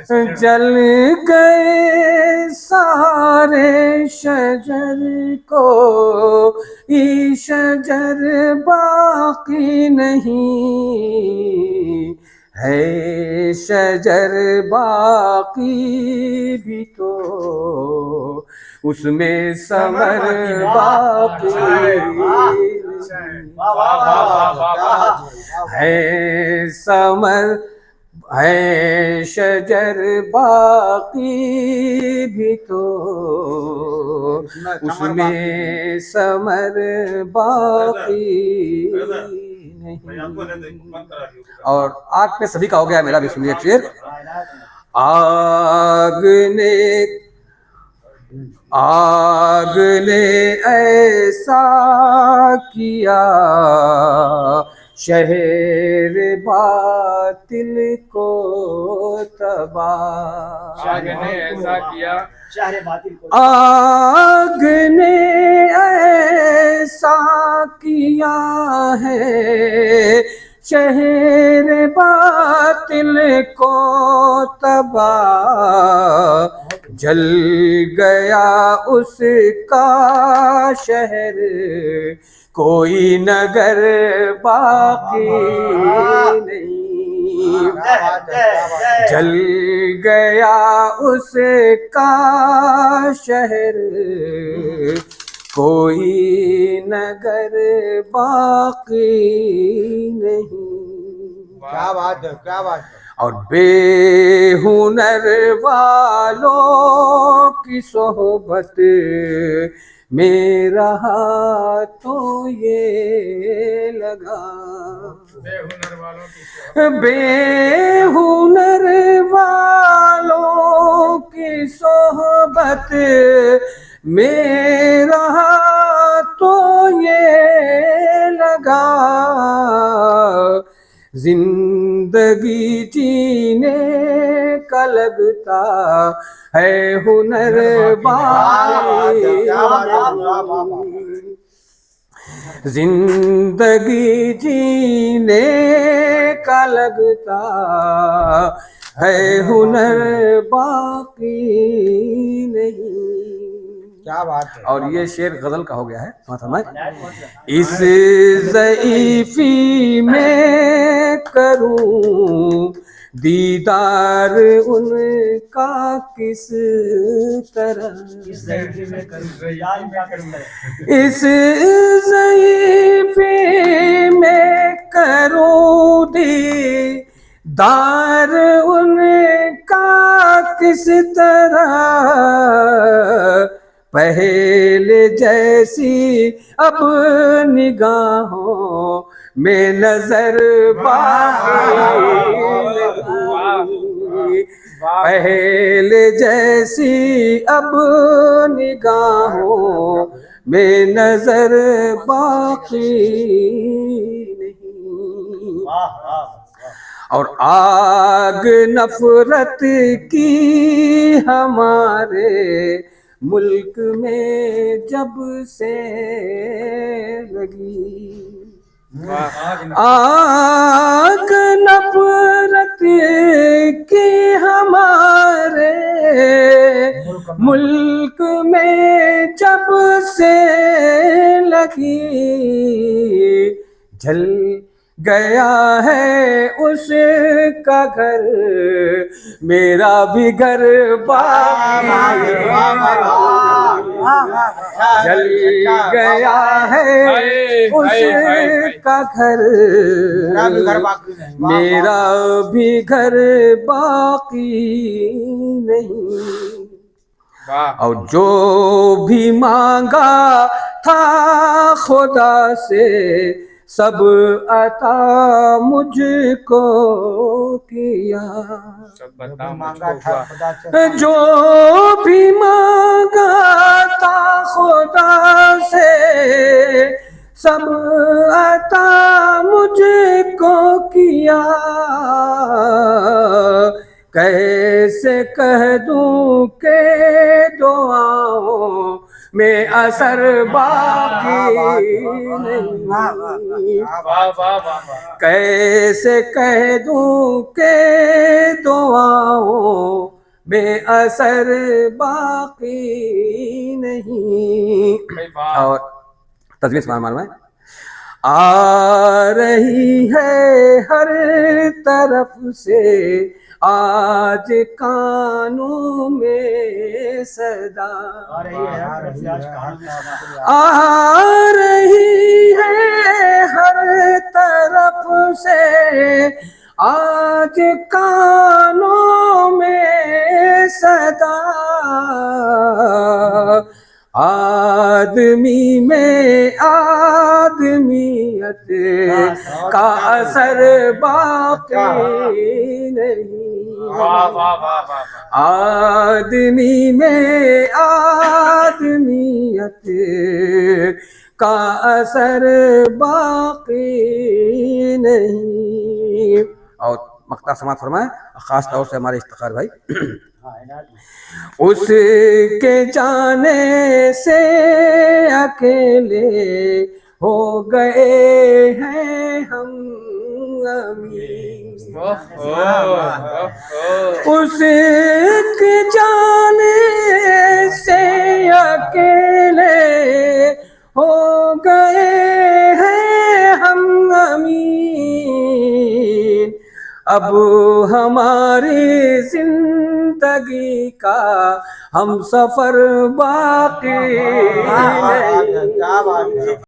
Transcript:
जल गए सारे शजर को, ये शजर बाकी नहीं है, शजर बाकी भी तो उसमें समर बाकी है, समर है शजर बाकी भी तो उसमें समर बाकी नहीं। और आग पे सभी का हो गया, मेरा भी सुनिए एक शेर। आग ने ऐसा किया शहर बातिल को तबाह, आग ने ऐसा किया शहर बातिल को, आग ने ऐसा किया है शहर बातिल को तबाह, जल गया उसका शहर कोई नगर बाकी नहीं, जल गया उसका शहर कोई नगर बाकी नहीं। क्या बात है, क्या बात है। और बेहुनर वालों की सोहबत में रहा तो ये लगा, बेहुनर वालों की सोहबत में रहा तो ये लगा, जिंदगी जीने का लगता है हुनर बाकी, जिंदगी जीने का लगता है हुनर बाकी नहीं। क्या बात है। और ये शेर गजल का हो गया है, इस ज़ईफ़ी में करूं दीदार उनका किस तरह, इस ज़ईफ़ी में करूं दीदार उनका किस तरह, पहले जैसी अब निगाहों में नजर बाकी, पहले जैसी अब निगाहों में नजर बाकी नहीं। और आग नफरत की हमारे मुल्क में जब से लगी, आग नफरत की हमारे मुल्क में जब से लगी, जल गया है उसका घर मेरा भी घर बाकी, जल गया है उसका घर मेरा भी घर बाकी नहीं। और जो भी मांगा था खुदा से सब अता मुझको किया, जो भी मांगा था खुदा से सब अता मुझको किया, कैसे कह दूं के दुआओं में असर बाकी नहीं, कैसे कह दूं के दुआओं बेअसर बाकी नहीं। और तस्वीर से मालूम है, आ रही है हर तरफ से आज कानों में सदा, आ रही है हर तरफ से आज आ रही है हर तरफ से आज कानों में सदा, आदमी में आदमियत का असर बाकी नहीं। आदमी में आदमियत का असर बाकी नहीं। और मक्ता समात फरमाए, खास तौर से हमारे इफ्तिखार भाई, उसके जाने से अकेले हो गए हैं हम अमीर। उसके जाने से अकेले हो गए हैं हम अमीर। अब हमारी जिंदगी का हम सफर बाकी नहीं। क्या बात है।